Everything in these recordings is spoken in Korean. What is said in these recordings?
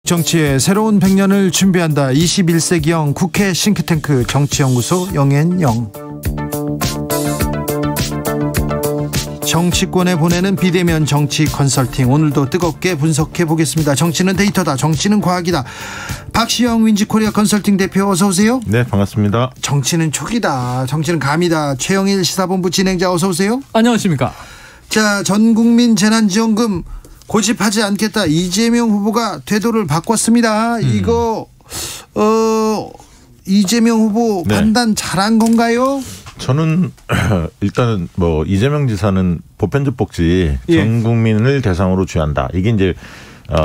정치의 새로운 100년을 준비한다. 21세기형 국회 싱크탱크 정치연구소 영앤영. 정치권에 보내는 비대면 정치 컨설팅, 오늘도 뜨겁게 분석해 보겠습니다. 정치는 데이터다, 정치는 과학이다. 박시영 윈지코리아 컨설팅 대표, 어서 오세요. 네, 반갑습니다. 정치는 촉이다, 정치는 감이다. 최영일 시사본부 진행자, 어서 오세요. 안녕하십니까. 자, 전국민 재난지원금 고집하지 않겠다, 이재명 후보가 태도를 바꿨습니다. 이거 이재명 후보 판단 잘한 건가요? 저는 일단은 뭐 이재명 지사는 보편적 복지 전 국민을 대상으로 쥐한다. 이게 이제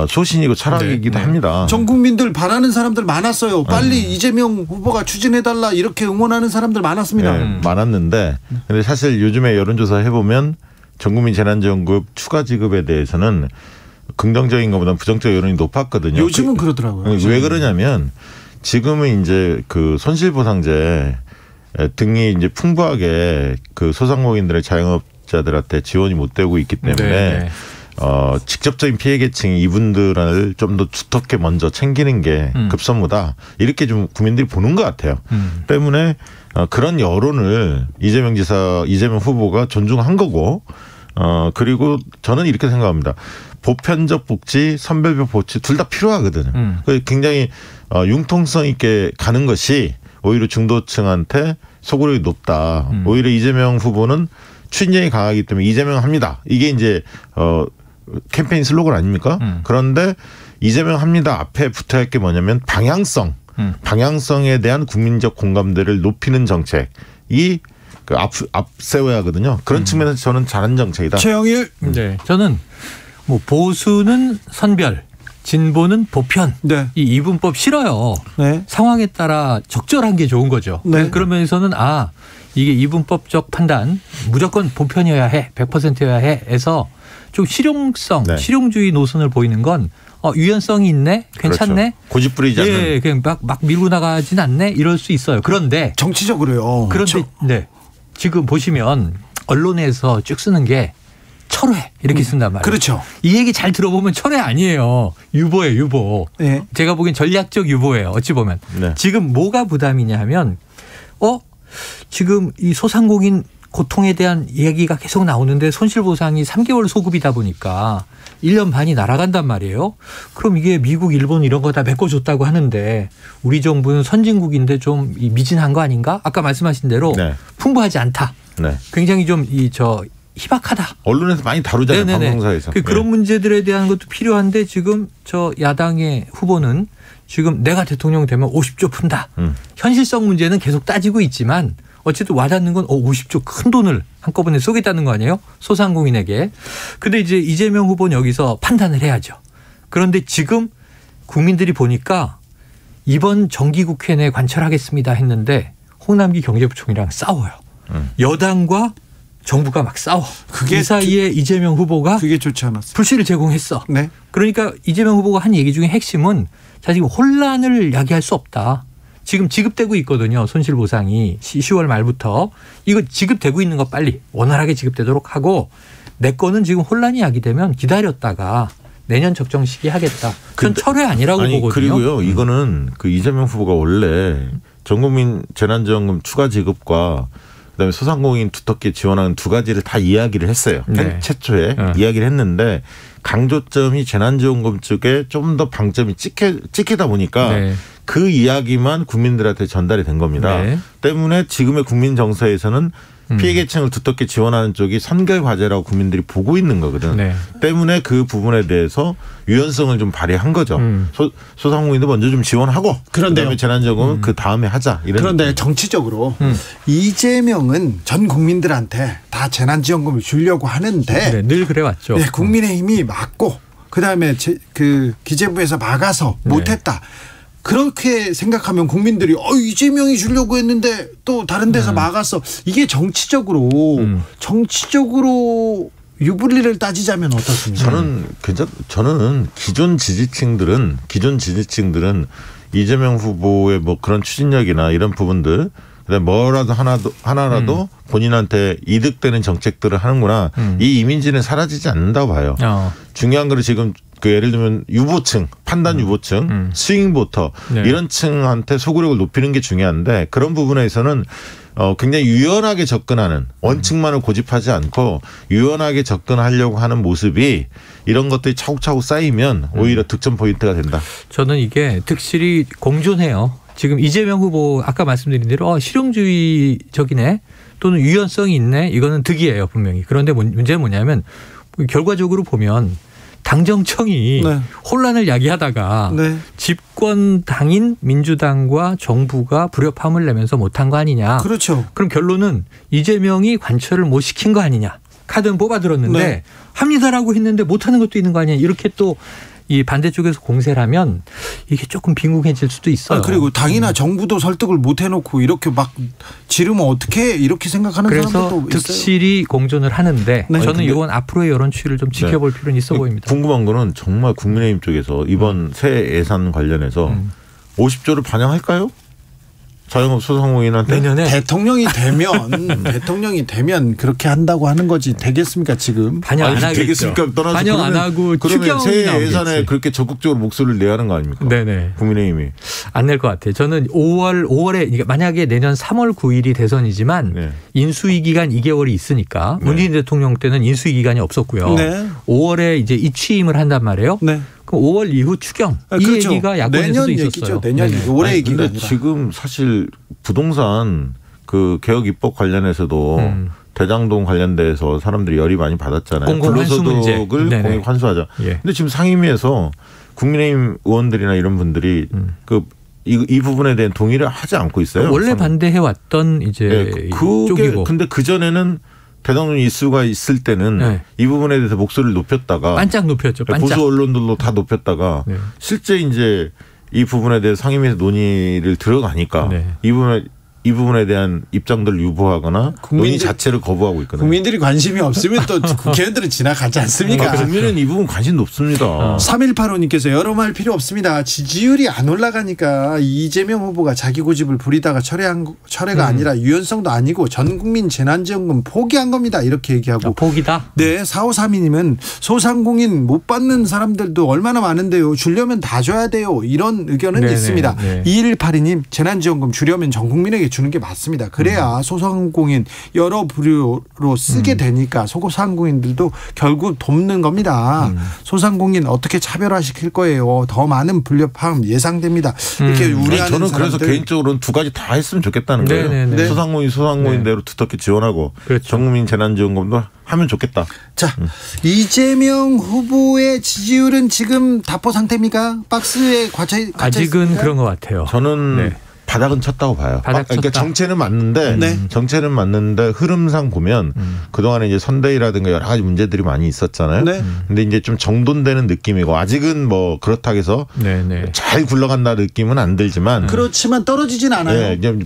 소신이고 철학이기도 합니다. 전 국민들 바라는 사람들 많았어요. 빨리 이재명 후보가 추진해달라, 이렇게 응원하는 사람들 많았습니다. 많았는데, 근데 사실 요즘에 여론조사 해보면 전국민 재난지원금 추가 지급에 대해서는 긍정적인 것보다 부정적 여론이 높았거든요. 요즘은 그러더라고요. 왜 그러냐면 지금은 이제 그 손실보상제 등이 이제 풍부하게 그 소상공인들의 자영업자들한테 지원이 못 되고 있기 때문에 직접적인 피해 계층이 이분들을 좀 더 두텁게 먼저 챙기는 게 급선무다, 이렇게 좀 국민들이 보는 것 같아요. 때문에 그런 여론을 이재명 후보가 존중한 거고, 그리고 저는 이렇게 생각합니다. 보편적 복지, 선별적 복지 둘 다 필요하거든요. 굉장히 융통성 있게 가는 것이 오히려 중도층한테 소구력이 높다. 오히려 이재명 후보는 추진력이 강하기 때문에 이재명 합니다, 이게 이제 캠페인 슬로건 아닙니까? 그런데 이재명 합니다 앞에 붙어야 할 게 뭐냐면 방향성에 대한 국민적 공감대를 높이는 정책이 앞세워야 하거든요. 그런 측면에서 저는 잘한 정책이다. 최영일. 네, 저는 뭐 보수는 선별, 진보는 보편, 이 이분법 싫어요. 상황에 따라 적절한 게 좋은 거죠. 그러면서는 이게 이분법적 판단 무조건 보편이어야 해, 100%여야 해 해서 좀 실용주의 노선을 보이는 건 유연성이 있네, 괜찮네. 그렇죠. 고집 부리지 않는. 그냥 막 밀고 나가진 않네, 이럴 수 있어요. 그런데 정치적으로요. 그런데 지금 보시면 언론에서 쭉 쓰는 게 철회 이렇게 쓴단 말이에요. 그렇죠. 이 얘기 잘 들어보면 철회 아니에요. 유보예요, 유보. 제가 보기엔 전략적 유보예요, 어찌 보면. 지금 뭐가 부담이냐 하면 지금 이 소상공인 고통에 대한 얘기가 계속 나오는데 손실보상이 3개월 소급이다 보니까 1년 반이 날아간단 말이에요. 그럼 이게 미국, 일본 이런 거 다 메꿔줬다고 하는데 우리 정부는 선진국인데 좀 미진한 거 아닌가? 아까 말씀하신 대로 풍부하지 않다. 굉장히 좀 희박하다. 언론에서 많이 다루잖아요. 방송사에서. 그런 문제들에 대한 것도 필요한데 지금 저 야당의 후보는 지금 내가 대통령 되면 50조 푼다. 현실성 문제는 계속 따지고 있지만 어쨌든 와닿는 건 50조 큰 돈을 한꺼번에 쏘겠다는 거 아니에요? 소상공인에게. 근데 이제 이재명 후보는 여기서 판단을 해야죠. 그런데 지금 국민들이 보니까 이번 정기국회 내 관철하겠습니다 했는데 홍남기 경제부총리랑 싸워요. 여당과 정부가 막 싸워. 그 사이에 이재명 후보가 그게 좋지 않았어요. 불씨를 제공했어. 그러니까 이재명 후보가 한 얘기 중에 핵심은 지금 혼란을 야기할 수 없다. 지금 지급되고 있거든요. 손실보상이 10월 말부터. 이거 지급되고 있는 거 빨리 원활하게 지급되도록 하고, 내 거는 지금 혼란이 야기되면 기다렸다가 내년 적정 시기 하겠다. 그건 철회 아니라고 보거든요. 그리고요, 이거는 그 이재명 후보가 원래 전국민 재난지원금 추가 지급과 그다음에 소상공인 두텁게 지원하는 두 가지를 다 이야기를 했어요. 최초에 이야기를 했는데 강조점이 재난지원금 쪽에 좀 더 방점이 찍히다 보니까 그 이야기만 국민들한테 전달이 된 겁니다. 때문에 지금의 국민 정서에서는 피해 계층을 두텁게 지원하는 쪽이 선결 과제라고 국민들이 보고 있는 거거든. 때문에 그 부분에 대해서 유연성을 좀 발휘한 거죠. 소상공인도 먼저 좀 지원하고 그다음에 재난지원금은 그 다음에 하자. 그런데 느낌. 정치적으로 이재명은 전 국민들한테 다 재난지원금을 주려고 하는데 늘 그래왔죠. 국민의힘이 막고 그다음에 그 기재부에서 막아서 못했다. 그렇게 생각하면 국민들이 이재명이 주려고 했는데 또 다른 데서 막았어. 이게 정치적으로 유불리를 따지자면 어떻습니까? 저는 기존 지지층들은 이재명 후보의 뭐 그런 추진력이나 이런 부분들, 그다음에 뭐라도 하나라도 본인한테 이득되는 정책들을 하는구나. 이 이미지는 사라지지 않는다고 봐요. 중요한 거는 지금 그 예를 들면 유보층, 판단 유보층, 스윙보터 네. 이런 층한테 소구력을 높이는 게 중요한데 그런 부분에서는 굉장히 유연하게 접근하는 원칙만을 고집하지 않고 유연하게 접근하려고 하는 모습이 이런 것들이 차곡차곡 쌓이면 오히려 득점 포인트가 된다. 저는 이게 득실이 공존해요. 지금 이재명 후보 아까 말씀드린 대로 실용주의적이네 또는 유연성이 있네 이거는 득이에요 분명히. 그런데 문제는 뭐냐면 결과적으로 보면 당정청이 네. 혼란을 야기하다가 네. 집권 당인 민주당과 정부가 불협화음을 내면서 못한 거 아니냐. 그렇죠. 그럼 결론은 이재명이 관철을 못 시킨 거 아니냐. 카드는 뽑아들었는데 네. 합니다라고 했는데 못하는 것도 있는 거 아니냐. 이렇게 또 이 반대쪽에서 공세를 하면 이게 조금 빈궁해질 수도 있어요. 그리고 당이나 정부도 설득을 못 해놓고 이렇게 막 지르면 어떻게 이렇게 생각하는 사람도 그래서 있어요. 득실이 공존을 하는데 네. 저는 이건 앞으로의 여론 추이를 좀 지켜볼 필요는 있어 보입니다. 궁금한 거는 정말 국민의힘 쪽에서 이번 새 예산 관련해서 50조를 반영할까요? 자영업 소상공인한테? 내년에 대통령이 되면 그렇게 한다고 하는 거지 되겠습니까 지금? 반영 안 하겠죠. 되겠습니까? 떠나서 반영 안 하고 그러면 새 추경이 예산에 나오겠지. 그렇게 적극적으로 목소리를 내야 하는 거 아닙니까? 네네. 국민의힘이. 안 낼 것 같아요. 저는 5월에 만약에 내년 3월 9일이 대선이지만 네. 인수위 기간 2개월이 있으니까 네. 문재인 대통령 때는 인수위 기간이 없었고요. 네. 5월에 이제 이취임을 한단 말이에요. 네. 그럼 5월 이후 추경 이 그렇죠. 얘기가 야권에서도 내년 있었어요. 얘기죠. 내년 네네. 올해 아니, 얘기가 근데 아니라. 지금 사실 부동산 그 개혁 입법 관련해서도 대장동 관련돼서 사람들이 열이 많이 받았잖아요. 공공 환수 문제. 불로소득을 네네. 공익 환수하자. 예. 근데 지금 상임위에서 국민의힘 의원들이나 이런 분들이 이 부분에 대한 동의를 하지 않고 있어요. 원래 반대해 왔던 이제 네, 그게 쪽이고 근데 그 전에는 대장동 이슈가 있을 때는 네. 이 부분에 대해서 목소리를 높였다가 반짝 높였죠. 반짝. 보수 언론들도 다 높였다가 네. 실제 이제 이 부분에 대해서 상임위에서 논의를 들어가니까 네. 이 부분에 대한 입장들을 유보하거나 논의 자체를 거부하고 있거든요. 국민들이 관심이 없으면 또 국회의원들은 지나가지 않습니까? 국민은 이 부분 관심 높습니다. 3185님께서 여러 말 필요 없습니다. 지지율이 안 올라가니까 이재명 후보가 자기 고집을 부리다가 철회가 아니라 유연성도 아니고 전 국민 재난지원금 포기한 겁니다. 이렇게 얘기하고. 포기다. 네, 4532님은 소상공인 못 받는 사람들도 얼마나 많은데요. 주려면 다 줘야 돼요. 이런 의견은 네네, 있습니다. 네. 2182님 재난지원금 주려면 전 국민에게 주는 게 맞습니다. 그래야 소상공인 여러 부류로 쓰게 되니까 소상공인들도 결국 돕는 겁니다. 소상공인 어떻게 차별화시킬 거예요. 더 많은 불협화음 예상됩니다. 이렇게 우려하는 저는 그래서 사람들. 개인적으로는 두 가지 다 했으면 좋겠다는 거예요. 네네네. 소상공인대로 두텁게 지원하고 그렇죠. 전국민 재난지원금도 하면 좋겠다. 자, 이재명 후보의 지지율은 지금 답보 상태입니까? 박스에 갇혀 아직은 있습니까? 그런 것 같아요. 저는 네. 바닥은 쳤다고 봐요. 바닥 그러니까 쳤다. 정체는 맞는데 네. 정체는 맞는데 흐름상 보면 그동안에 이제 선대위라든가 여러 가지 문제들이 많이 있었잖아요. 네. 근데 이제 좀 정돈되는 느낌이고 아직은 뭐 그렇다고 해서 네네. 잘 굴러간다 느낌은 안 들지만 그렇지만 떨어지진 않아요. 예, 이제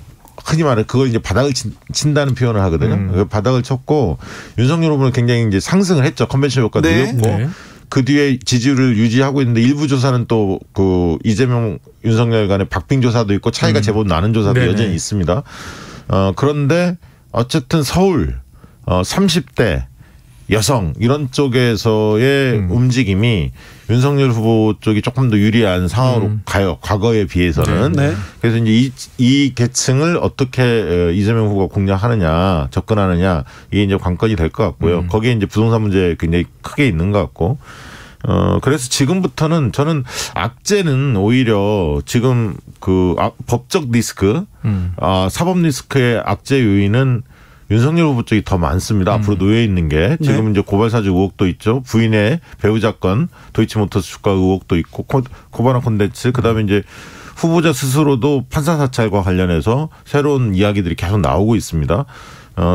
흔히 말해 그걸 이제 바닥을 친다는 표현을 하거든요. 그 바닥을 쳤고 윤석열 후보는 굉장히 이제 상승을 했죠. 컨벤션 효과도 네. 이었고 네. 그 뒤에 지지율을 유지하고 있는데 일부 조사는 또 그 이재명 윤석열 간의 박빙 조사도 있고 차이가 제법 나는 조사도 네네. 여전히 있습니다. 그런데 어쨌든 서울 30대 여성 이런 쪽에서의 움직임이 윤석열 후보 쪽이 조금 더 유리한 상황으로 가요. 과거에 비해서는. 네. 그래서 이제 이 계층을 어떻게 이재명 후보가 공략하느냐, 접근하느냐 이게 이제 관건이 될 것 같고요. 거기에 이제 부동산 문제 굉장히 크게 있는 것 같고. 그래서 지금부터는 저는 악재는 오히려 지금 그 법적 리스크, 사법 리스크의 악재 요인은 윤석열 후보 쪽이 더 많습니다. 앞으로 놓여 있는 게 지금 이제 고발사주 의혹도 있죠. 부인의 배우자 건 도이치모터스 주가 의혹도 있고 코바나 콘텐츠 그다음에 이제 후보자 스스로도 판사 사찰과 관련해서 새로운 이야기들이 계속 나오고 있습니다.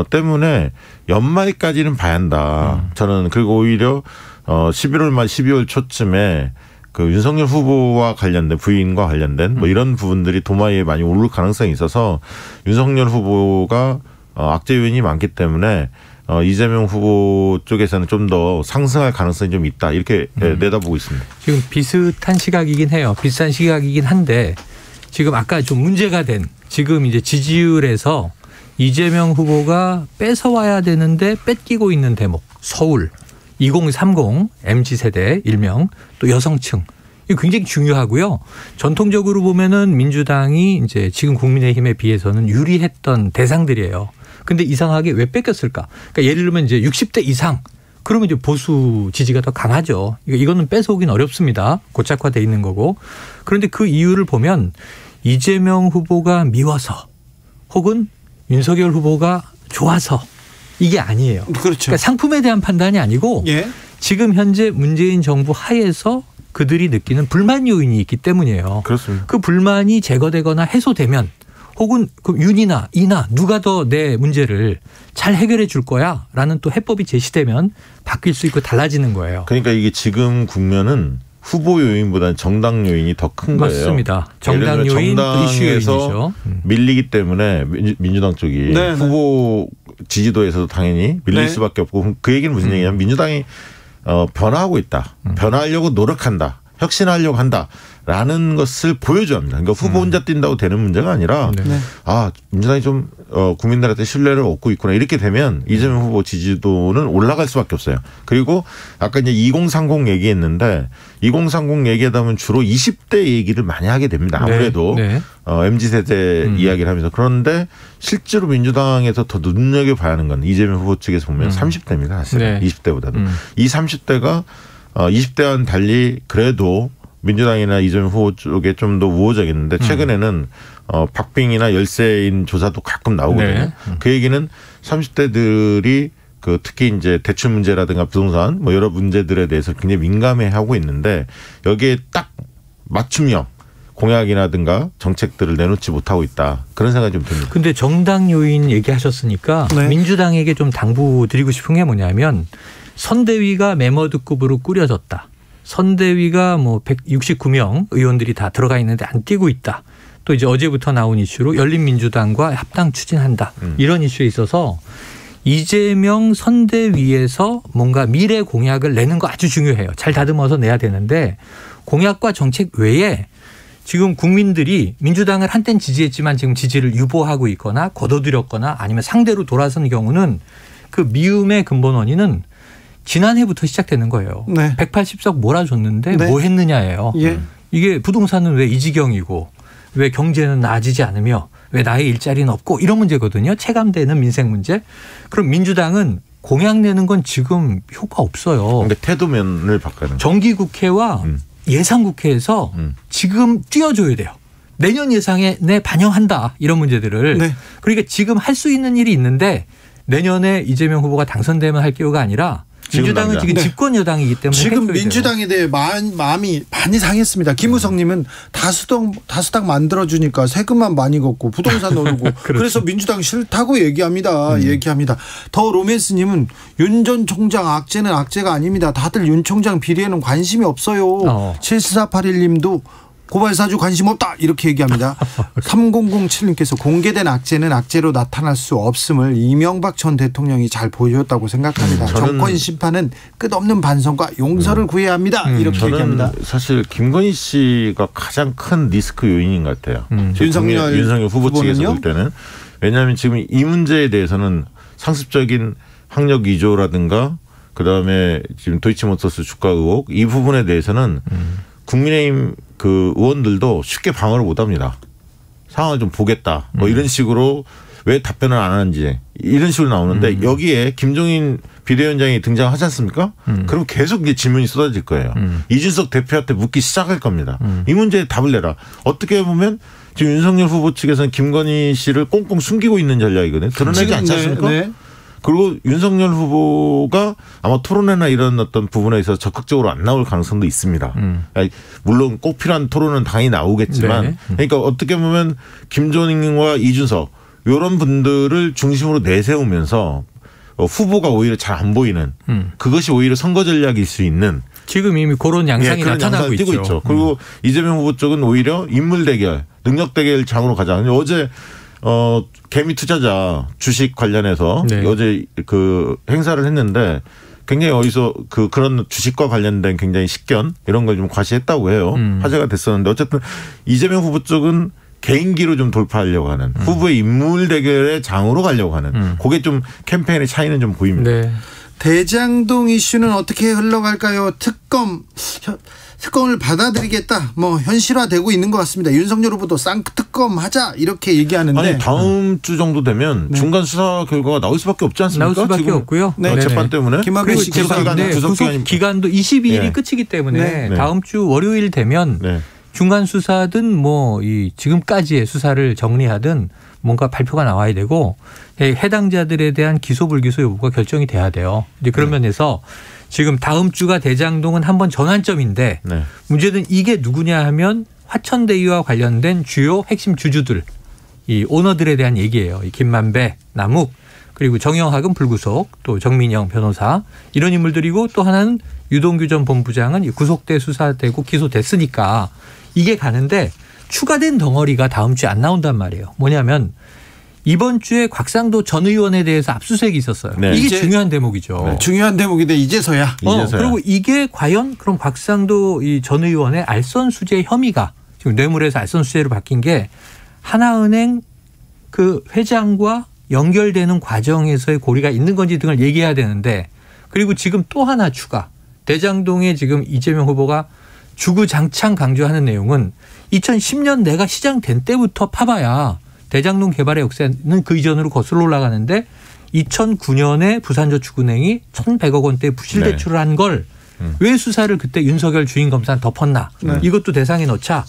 때문에 연말까지는 봐야 한다. 저는 그리고 오히려 11월 말 12월 초쯤에 그 윤석열 후보와 관련된 부인과 관련된 뭐 이런 부분들이 도마위에 많이 오를 가능성이 있어서 윤석열 후보가 악재 요인이 많기 때문에 이재명 후보 쪽에서는 좀 더 상승할 가능성이 좀 있다 이렇게 내다보고 있습니다. 지금 비슷한 시각이긴 해요. 비슷한 시각이긴 한데 지금 아까 좀 문제가 된 지금 이제 지지율에서 이재명 후보가 뺏어와야 되는데 뺏기고 있는 대목 서울 2030 MZ세대 일명 또 여성층 이거 굉장히 중요하고요. 전통적으로 보면은 민주당이 이제 지금 국민의힘에 비해서는 유리했던 대상들이에요. 근데 이상하게 왜 뺏겼을까? 그러니까 예를 들면 이제 60대 이상 그러면 이제 보수 지지가 더 강하죠. 이거는 뺏어오긴 어렵습니다. 고착화돼 있는 거고. 그런데 그 이유를 보면 이재명 후보가 미워서 혹은 윤석열 후보가 좋아서 이게 아니에요. 그렇죠. 그러니까 상품에 대한 판단이 아니고 예. 지금 현재 문재인 정부 하에서 그들이 느끼는 불만 요인이 있기 때문이에요. 그렇습니다. 그 불만이 제거되거나 해소되면 혹은 그 윤이나 이나 누가 더 내 문제를 잘 해결해 줄 거야라는 또 해법이 제시되면 바뀔 수 있고 달라지는 거예요. 그러니까 이게 지금 국면은 후보 요인보다는 정당 요인이 더 큰 거예요. 맞습니다. 정당 요인 또 이슈 요인이죠. 밀리기 때문에 민주당 쪽이 네, 후보 지지도에서도 당연히 밀릴 네. 수밖에 없고 그 얘기는 무슨 얘기냐면 민주당이 변화하고 있다. 변화하려고 노력한다. 혁신하려고 한다라는 것을 보여줘야 합니다. 그러니까 후보 혼자 뛴다고 되는 문제가 아니라 네. 아 민주당이 좀 국민들한테 신뢰를 얻고 있구나 이렇게 되면 이재명 후보 지지도는 올라갈 수밖에 없어요. 그리고 아까 이제 2030 얘기했는데 2030 얘기하다 보면 주로 20대 얘기를 많이 하게 됩니다. 아무래도 네. MZ세대 이야기를 하면서 그런데 실제로 민주당에서 더 눈여겨봐야 하는 건 이재명 후보 측에서 보면 30대입니다. 사실 네. 20대보다는 이 30대가 20대와는 달리 그래도 민주당이나 이재명 후보 쪽에 좀 더 우호적이었는데 최근에는 박빙이나 열세인 조사도 가끔 나오거든요. 네. 그 얘기는 30대들이 그 특히 이제 대출 문제라든가 부동산 뭐 여러 문제들에 대해서 굉장히 민감해하고 있는데 여기에 딱 맞춤형 공약이라든가 정책들을 내놓지 못하고 있다. 그런 생각이 좀 듭니다. 근데 정당 요인 얘기하셨으니까 네. 민주당에게 좀 당부드리고 싶은 게 뭐냐면 선대위가 메머드급으로 꾸려졌다. 선대위가 뭐 169명 의원들이 다 들어가 있는데 안 뛰고 있다. 또 이제 어제부터 나온 이슈로 열린민주당과 합당 추진한다. 이런 이슈에 있어서 이재명 선대위에서 뭔가 미래 공약을 내는 거 아주 중요해요. 잘 다듬어서 내야 되는데 공약과 정책 외에 지금 국민들이 민주당을 한땐 지지했지만 지금 지지를 유보하고 있거나 거둬들였거나 아니면 상대로 돌아선 경우는 그 미움의 근본 원인은 지난해부터 시작되는 거예요. 네. 180석 몰아줬는데 네. 뭐 했느냐예요. 예. 이게 부동산은 왜 이 지경이고 왜 경제는 나아지지 않으며 왜 나의 일자리는 없고 이런 문제거든요. 체감되는 민생 문제. 그럼 민주당은 공약 내는 건 지금 효과 없어요. 그러니까 태도면을 바꿔는 정기국회와 예산국회에서 지금 띄워줘야 돼요. 내년 예산에 내 반영한다. 이런 문제들을. 네. 그러니까 지금 할 수 있는 일이 있는데 내년에 이재명 후보가 당선되면 할 기회가 아니라 민주당은 지금 네. 집권 여당이기 때문에 지금 해줘야 민주당에 대해 마음이 많이 상했습니다. 김우성님은 다수당 만들어주니까 세금만 많이 걷고 부동산 오르고 그래서 민주당 싫다고 얘기합니다. 더 로맨스님은 윤 전 총장 악재는 악재가 아닙니다. 다들 윤 총장 비리에는 관심이 없어요. 7481님도 고발사주 관심 없다 이렇게 얘기합니다. 3007님께서 공개된 악재는 악재로 나타날 수 없음을 이명박 전 대통령이 잘 보여줬다고 생각합니다. 정권 심판은 끝없는 반성과 용서를 구해야 합니다. 이렇게 저는 얘기합니다. 사실 김건희 씨가 가장 큰 리스크 요인인 것 같아요. 윤석열 후보 측에서 볼 때는. 왜냐하면 지금 이 문제에 대해서는 상습적인 학력 위조라든가 그다음에 지금 도이치모터스 주가 의혹 이 부분에 대해서는 국민의힘 그 의원들도 쉽게 방어를 못합니다. 상황을 좀 보겠다. 뭐 이런 식으로 왜 답변을 안 하는지 이런 식으로 나오는데 여기에 김종인 비대위원장이 등장하지 않습니까? 그럼 계속 이제 질문이 쏟아질 거예요. 이준석 대표한테 묻기 시작할 겁니다. 이 문제에 답을 내라. 어떻게 보면 지금 윤석열 후보 측에서는 김건희 씨를 꽁꽁 숨기고 있는 전략이거든요. 드러내지 않지 않습니까? 네. 그리고 윤석열 후보가 아마 토론회나 이런 어떤 부분에 있어서 적극적으로 안 나올 가능성도 있습니다. 물론 꼭 필요한 토론은 당연히 나오겠지만 네. 그러니까 어떻게 보면 김종인과 이준석 이런 분들을 중심으로 내세우면서 후보가 오히려 잘 안 보이는 그것이 오히려 선거 전략일 수 있는 지금 이미 그런 양상이 나타나고 있죠. 그리고 이재명 후보 쪽은 오히려 인물 대결, 능력 대결 장으로 가자. 어제 개미 투자자 주식 관련해서 네. 어제 그 행사를 했는데 굉장히 어디서 그런 주식과 관련된 굉장히 식견 이런 걸 좀 과시했다고 해요. 화제가 됐었는데 어쨌든 이재명 후보 쪽은 개인기로 좀 돌파하려고 하는 후보의 인물 대결의 장으로 가려고 하는 그게 좀 캠페인의 차이는 좀 보입니다. 네. 대장동 이슈는 어떻게 흘러갈까요? 특검을 받아들이겠다. 뭐 현실화되고 있는 것 같습니다. 윤석열 후보도 쌍특검 하자 이렇게 얘기하는데 아니 다음 주 정도 되면 중간 수사 결과가 나올 수밖에 없지 않습니까? 나올 수밖에 없고요. 네. 재판 때문에. 김학의 씨 구속 기간도 22일이 끝이기 때문에 다음 주 월요일 되면 중간 수사든 뭐 이 지금까지의 수사를 정리하든 뭔가 발표가 나와야 되고 해당자들에 대한 기소 불기소 여부가 결정이 돼야 돼요. 이제 그런 면에서 지금 다음 주가 대장동은 한번 전환점인데 문제는 이게 누구냐 하면 화천대유와 관련된 주요 핵심 주주들, 이 오너들에 대한 얘기예요. 이 김만배, 남욱, 그리고 정영학은 불구속, 또 정민영 변호사 이런 인물들이고 또 하나는 유동규 전 본부장은 구속돼 수사되고 기소됐으니까 이게 가는데 추가된 덩어리가 다음 주에 안 나온단 말이에요. 뭐냐면 이번 주에 곽상도 전 의원에 대해서 압수수색이 있었어요. 이게 중요한 대목이죠. 중요한 대목인데 이제서야. 그리고 이게 과연 그럼 곽상도 이 전 의원의 알선수재 혐의가 지금 뇌물에서 알선수재로 바뀐 게 하나은행 그 회장과 연결되는 과정에서의 고리가 있는 건지 등을 얘기해야 되는데 그리고 지금 또 하나 추가. 대장동에 지금 이재명 후보가 주구장창 강조하는 내용은 2010년 내가 시장 된 때부터 파봐야 대장동 개발의 역사는 그 이전으로 거슬러 올라가는데 2009년에 부산저축은행이 1,100억 원대 부실 대출을 한 걸 왜 수사를 그때 윤석열 주인 검사는 덮었나. 이것도 대상에 넣자.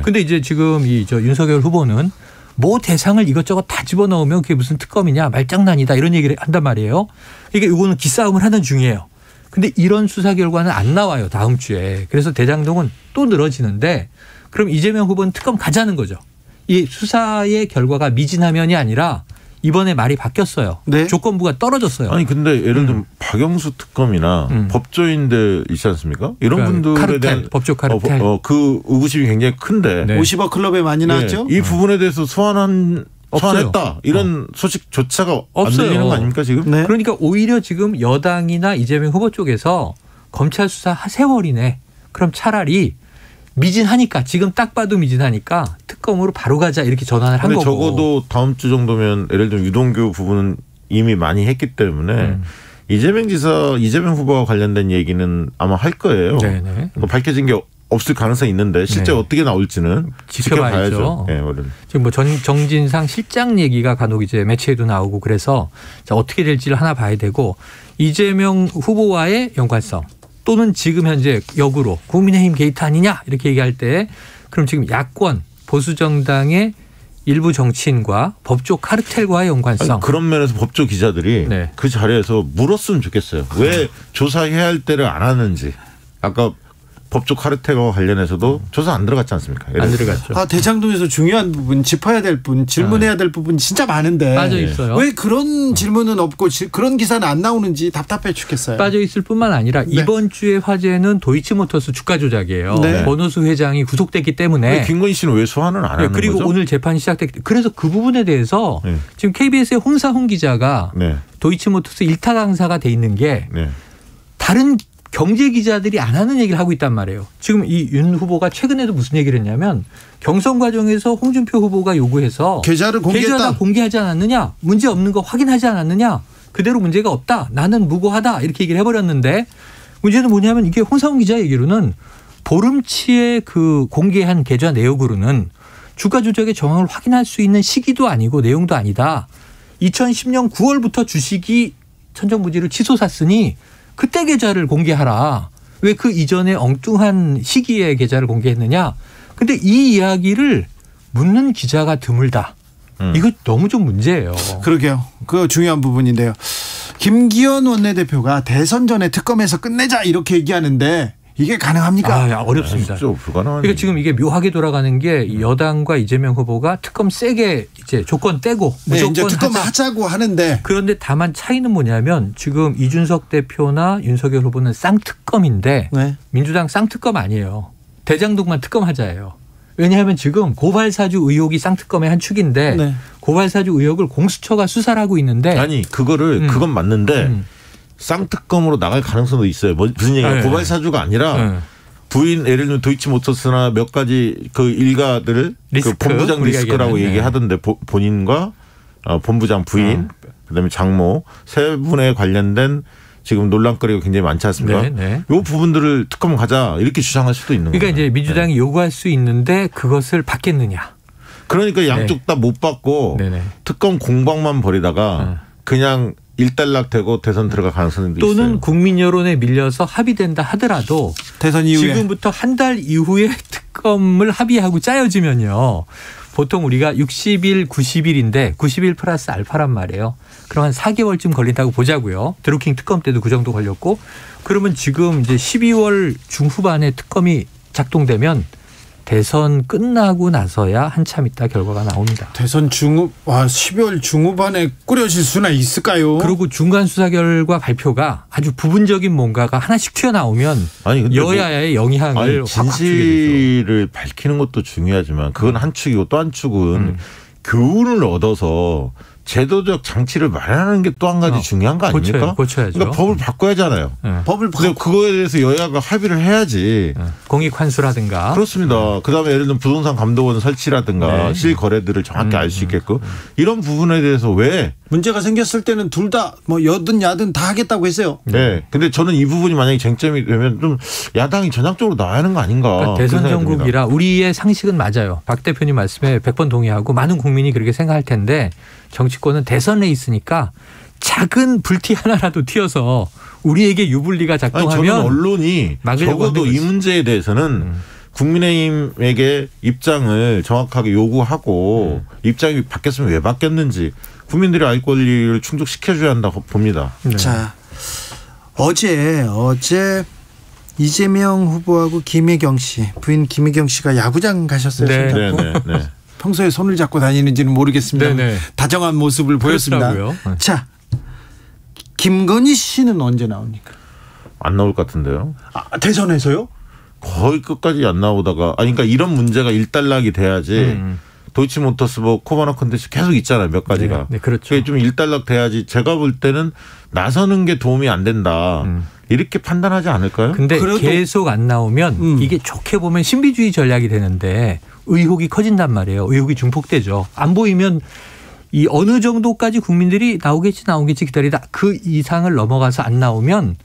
근데 이제 지금 윤석열 후보는 뭐 대상을 이것저것 다 집어넣으면 그게 무슨 특검이냐 말장난이다 이런 얘기를 한단 말이에요. 이게 이거는 기싸움을 하는 중이에요. 근데 이런 수사 결과는 안 나와요. 다음 주에. 그래서 대장동은 또 늘어지는데 그럼 이재명 후보는 특검 가자는 거죠. 이 수사의 결과가 미진하면이 아니라 이번에 말이 바뀌었어요. 조건부가 떨어졌어요. 아니 근데 예를 들면 박영수 특검이나 법조인들 있지 않습니까? 이런 분들에 카르텔, 대한 법조 카르텔. 그 의구심이 굉장히 큰데 50억 클럽에 많이 나왔죠. 이 부분에 대해서 소환했다 이런 소식조차가 없어요. 안 들리는 거 아닙니까 지금? 그러니까 오히려 지금 여당이나 이재명 후보 쪽에서 검찰 수사 세월이네. 그럼 차라리 미진하니까 지금 딱 봐도 미진하니까 특검으로 바로 가자 이렇게 전환을 한 거고. 적어도 다음 주 정도면 예를 들면 유동규 부분은 이미 많이 했기 때문에 이재명 후보와 관련된 얘기는 아마 할 거예요. 밝혀진 게 없을 가능성이 있는데 실제 어떻게 나올지는 지켜봐야죠. 지금 뭐 정진상 실장 얘기가 간혹 이제 매체에도 나오고 그래서 자, 어떻게 될지를 하나 봐야 되고 이재명 후보와의 연관성. 또는 지금 현재 역으로 국민의힘 게이트 아니냐 이렇게 얘기할 때 그럼 지금 야권 보수정당의 일부 정치인과 법조 카르텔과의 연관성. 아니, 그런 면에서 법조 기자들이 그 자리에서 물었으면 좋겠어요. 왜 조사해야 할 때를 안 하는지. 아까 법조 카르텔과 관련해서도 조사 안 들어갔지 않습니까? 안 들어갔죠. 대장동에서 중요한 부분, 짚어야 될 부분, 질문해야 될 부분 진짜 많은데 빠져 있어요. 왜 그런 질문은 없고 그런 기사는 안 나오는지 답답해 죽겠어요. 빠져 있을 뿐만 아니라 이번 주의 화제는 도이치모터스 주가 조작이에요. 권오수 회장이 구속됐기 때문에. 김건희 씨는 왜 소환을 안 하는 그리고 거죠? 오늘 재판이 시작됐기 때문에. 그래서 그 부분에 대해서 지금 KBS의 홍사훈 기자가 도이치모터스 일타 강사가 돼 있는 게 다른 경제 기자들이 안 하는 얘기를 하고 있단 말이에요. 지금 이 윤 후보가 최근에도 무슨 얘기를 했냐면 경선 과정에서 홍준표 후보가 요구해서 계좌를 공개하지 않았느냐. 문제 없는 거 확인하지 않았느냐. 그대로 문제가 없다. 나는 무고하다. 이렇게 얘기를 해버렸는데 문제는 뭐냐면 이게 홍사훈 기자 얘기로는 보름치의 그 공개한 계좌 내역으로는 주가 조작의 정황을 확인할 수 있는 시기도 아니고 내용도 아니다. 2010년 9월부터 주식이 천정부지로 치솟았으니 그때 계좌를 공개하라. 왜 그 이전에 엉뚱한 시기에 계좌를 공개했느냐. 근데 이 이야기를 묻는 기자가 드물다. 이거 너무 좀 문제예요. 그러게요. 그 중요한 부분인데요. 김기현 원내대표가 대선 전에 특검에서 끝내자 이렇게 얘기하는데 이게 가능합니까? 어렵습니다. 불가능하네. 그러니까 지금 이게 묘하게 돌아가는 게 여당과 이재명 후보가 특검 세게 이제 조건 떼고 무조건 이제 특검 하자고 하는데 그런데 다만 차이는 뭐냐면 지금 이준석 대표나 윤석열 후보는 쌍특검인데 민주당 쌍특검 아니에요. 대장동만 특검하자예요. 왜냐하면 지금 고발사주 의혹이 쌍특검의 한 축인데 고발사주 의혹을 공수처가 수사를 하고 있는데 아니 그건 맞는데 쌍특검으로 나갈 가능성도 있어요. 무슨 얘기냐. 고발사주가 아니라 부인 예를 들면 도이치모터스나 몇 가지 그 일가들을 그 본부장 리스크라고 얘기하던데 본인과 본부장 부인 그다음에 장모 세 분에 관련된 지금 논란거리가 굉장히 많지 않습니까? 네, 네. 이 부분들을 특검 가자 이렇게 주장할 수도 있는 거예요. 그러니까 이제 민주당이 요구할 수 있는데 그것을 받겠느냐. 그러니까 양쪽 다 못 받고 네네. 특검 공방만 벌이다가 그냥 일단락되고 대선 들어갈 가능성도 있어요. 또는 국민 여론에 밀려서 합의된다 하더라도 대선 이후에 지금부터 한 달 이후에 특검을 합의하고 짜여지면요. 보통 우리가 60일, 90일인데 90일 플러스 알파란 말이에요. 그럼 한 4개월쯤 걸린다고 보자고요. 드루킹 특검 때도 그 정도 걸렸고 그러면 지금 이제 12월 중후반에 특검이 작동되면 대선 끝나고 나서야 한참 있다 결과가 나옵니다. 대선 12월 중후반에 꾸려질 수나 있을까요? 그리고 중간 수사 결과 발표가 아주 부분적인 뭔가가 하나씩 튀어나오면 여야의 영향을 확 주게 되죠. 진실을 밝히는 것도 중요하지만 그건 한 축이고 또 한 축은 교훈을 얻어서 제도적 장치를 마련하는 게 또 한 가지 중요한 거 아닙니까? 고쳐야죠. 그러니까 법을 바꿔야잖아요. 법을 근데 그거에 대해서 여야가 합의를 해야지. 공익 환수라든가. 그렇습니다. 그다음에 예를 들면 부동산 감독원 설치라든가 실거래들을 정확히 알 수 있게끔 이런 부분에 대해서 왜 문제가 생겼을 때는 둘 다 뭐 여든 야든 다 하겠다고 했어요. 네. 근데 저는 이 부분이 만약에 쟁점이 되면 좀 야당이 전향적으로 나와야 하는 거 아닌가. 그러니까 대선 정국이라 우리의 상식은 맞아요. 박 대표님 말씀에 100번 동의하고 많은 국민이 그렇게 생각할 텐데 정치권은 대선에 있으니까 작은 불티 하나라도 튀어서 우리에게 유불리가 작동하면 저는 언론이 적어도 이 문제에 대해서는 국민의힘에게 입장을 정확하게 요구하고 입장이 바뀌었으면 왜 바뀌었는지 국민들의 알 권리를 충족시켜줘야 한다고 봅니다. 네. 자, 어제 이재명 후보하고 김혜경 씨 부인 김혜경 씨가 야구장 가셨어요. 네. 평소에 손을 잡고 다니는지는 모르겠습니다. 네네. 다정한 모습을 보였습니다. 자, 김건희 씨는 언제 나옵니까? 안 나올 것 같은데요. 대선에서요? 거의 끝까지 안 나오다가 그러니까 이런 문제가 일단락이 돼야지. 도이치모터스 뭐 코바나 컨텐츠 계속 있잖아요. 몇 가지가. 네, 그렇죠. 그게 좀 일단락 돼야지. 제가 볼 때는 나서는 게 도움이 안 된다. 이렇게 판단하지 않을까요? 근데 계속 안 나오면 이게 좋게 보면 신비주의 전략이 되는데 의혹이 커진단 말이에요. 의혹이 증폭되죠. 안 보이면 이 어느 정도까지 국민들이 나오겠지 기다리다 그 이상을 넘어가서 안 나오면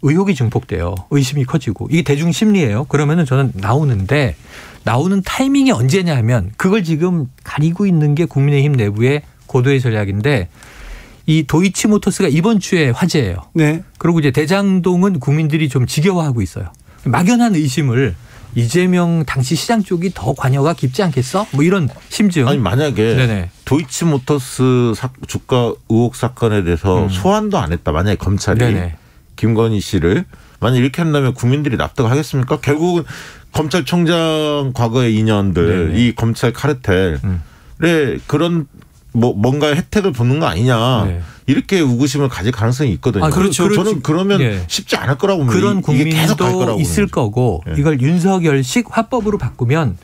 의혹이 증폭돼요. 의심이 커지고. 이게 대중 심리예요. 그러면은 저는 나오는데 나오는 타이밍이 언제냐 하면 그걸 지금 가리고 있는 게 국민의힘 내부의 고도의 전략인데 이 도이치모터스가 이번 주에 화제예요. 네. 그리고 이제 대장동은 국민들이 좀 지겨워하고 있어요. 막연한 의심을 이재명 당시 시장 쪽이 더 관여가 깊지 않겠어? 뭐 이런 심증. 아니 만약에 도이치모터스 주가 의혹 사건에 대해서 소환도 안 했다. 만약에 검찰이 김건희 씨를 만약 이렇게 한다면 국민들이 납득하겠습니까? 결국은 검찰총장 과거의 인연들 이 검찰 카르텔에 그런 뭔가 혜택을 보는 거 아니냐. 이렇게 의구심을 가질 가능성이 있거든요. 그렇죠. 저는 그러면 쉽지 않을 거라고 봅니다. 그런 국민도 있을 거고 이걸 윤석열식 화법으로 바꾸면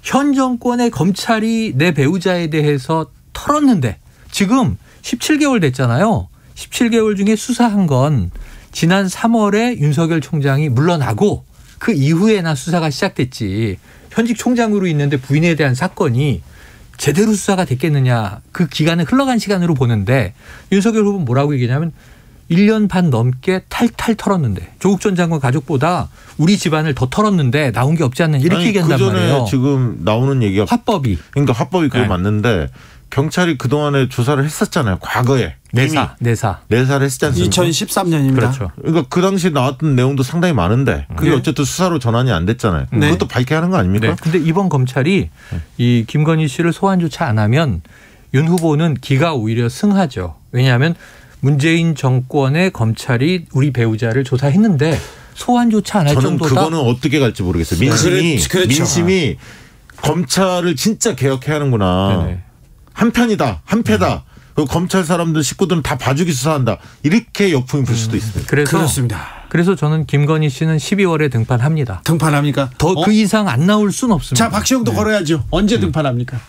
현 정권의 검찰이 내 배우자에 대해서 털었는데 지금 17개월 됐잖아요. 17개월 중에 수사한 건 지난 3월에 윤석열 총장이 물러나고 그 이후에나 수사가 시작됐지. 현직 총장으로 있는데 부인에 대한 사건이 제대로 수사가 됐겠느냐. 그 기간은 흘러간 시간으로 보는데 윤석열 후보는 뭐라고 얘기냐면 1년 반 넘게 탈탈 털었는데 조국 전 장관 가족보다 우리 집안을 더 털었는데 나온 게 없지 않느냐 이렇게 얘기한단 말이에요. 그전에 지금 나오는 얘기가 화법이. 그러니까 화법이 그게 맞는데 경찰이 그동안에 조사를 했었잖아요. 과거에. 내사를 했지 않습니까? 2013년입니다. 그렇죠. 그러니까 그 당시에 나왔던 내용도 상당히 많은데 그게 어쨌든 수사로 전환이 안 됐잖아요. 그것도 밝혀야 하는 거 아닙니까? 그런데 이번 검찰이 이 김건희 씨를 소환조차 안 하면 윤 후보는 기가 오히려 승하죠. 왜냐하면 문재인 정권의 검찰이 우리 배우자를 조사했는데 소환조차 안 할 정도다. 저는 그거는 어떻게 갈지 모르겠어요. 민심이 검찰을 진짜 개혁해야 하는구나. 한편이다. 한패다. 검찰 사람들 식구들은 다 봐주기 수사한다. 이렇게 역풍이 불 수도 있습니다. 그렇습니다. 그래서 저는 김건희 씨는 12월에 등판합니다. 등판합니까? 더 그 이상 안 나올 수는 없습니다. 자, 박시영도 걸어야죠. 언제 등판합니까?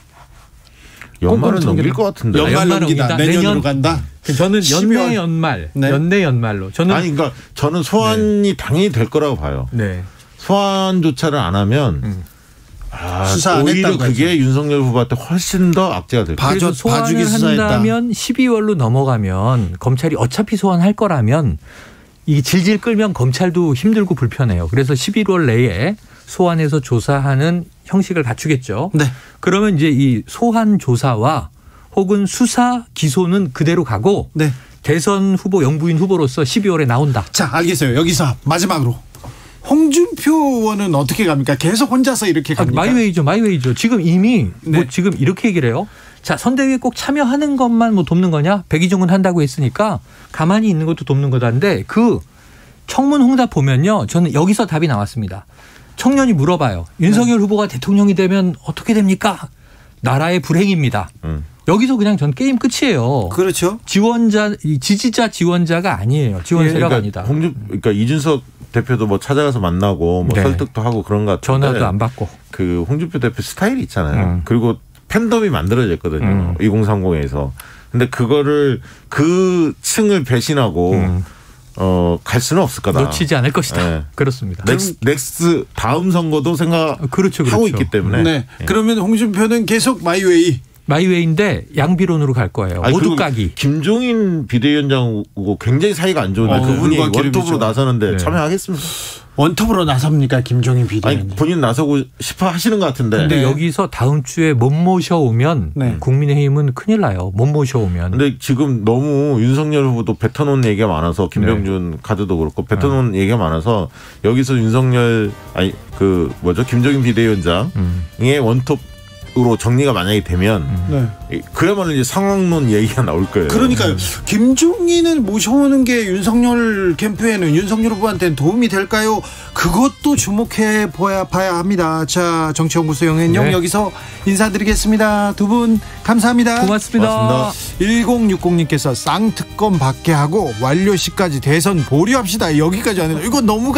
연말은 넘길 것 같은데. 연말 넘기다. 내년으로 간다. 저는 연내 연말. 연내 연말로. 그러니까 저는 소환이 당연히 될 거라고 봐요. 소환조차를 안 하면 수사 오히려 그게 윤석열 후보한테 훨씬 더 악재가 될 거예요. 그래서 소환을 한다면 12월로 넘어가면 검찰이 어차피 소환할 거라면 이 질질 끌면 검찰도 힘들고 불편해요. 그래서 11월 내에 소환해서 조사하는 형식을 갖추겠죠. 네. 그러면 이제 이 소환 조사와 혹은 수사 기소는 그대로 가고 네. 대선 후보 영부인 후보로서 12월에 나온다. 자, 알겠어요. 여기서 마지막으로 홍준표 의원은 어떻게 갑니까? 계속 혼자서 이렇게 갑니까? 마이웨이죠. 지금 이미 네. 뭐 지금 이렇게 얘기를 해요. 자, 선대위에 꼭 참여하는 것만 뭐 돕는 거냐? 백의종은 한다고 했으니까 가만히 있는 것도 돕는 거다인데 그 청문 홍답 보면요. 저는 여기서 답이 나왔습니다. 청년이 물어봐요. 윤석열 후보가 대통령이 되면 어떻게 됩니까? 나라의 불행입니다. 여기서 그냥 전 게임 끝이에요. 그렇죠. 지원자, 지지자 지원자가 아니에요. 지원 세력 아니다. 그러니까 이준석 대표도 뭐 찾아가서 만나고 뭐 네. 설득도 하고 그런 것 같은데 전화도 안 받고. 그 홍준표 대표 스타일이 있잖아요. 그리고 팬덤이 만들어졌거든요. 2030에서. 근데 그거를 그 층을 배신하고 갈 수는 없을 거다. 놓치지 않을 것이다. 네. 그렇습니다. 넥스 다음 선거도 생각하고 그렇죠. 있기 때문에. 네. 그러면 홍준표는 계속 마이웨이. 마이웨이인데 양비론으로 갈 거예요. 아니, 모두 까기. 김종인 비대위원장하고 굉장히 사이가 안 좋은데 그분이 원톱으로 나서는데 네. 참여하겠습니까? 원톱으로 나섭니까? 김종인 비대위원장. 아니 본인 나서고 싶어 하시는 것 같은데. 근데 네. 여기서 다음 주에 못 모셔오면 네. 국민의힘은 큰일 나요. 못 모셔오면. 근데 지금 너무 윤석열 후보도 뱉어놓은 얘기가 많아서 김병준 카드도 그렇고 뱉어놓은 얘기가 많아서 여기서 윤석열 김종인 비대위원장의 원톱으로 정리가 만약에 되면 네. 그야말로 이제 상황론 얘기가 나올 거예요. 그러니까요. 김종인을 모셔오는 게 윤석열 캠프에는 윤석열 후보한테는 도움이 될까요? 그것도 주목해 봐야 합니다. 자, 정치연구소 영앤영 네. 여기서 인사드리겠습니다. 두 분 감사합니다. 고맙습니다. 1060님께서 쌍특검 받게 하고 완료 시까지 대선 보류합시다. 여기까지 하는 거 이거 너무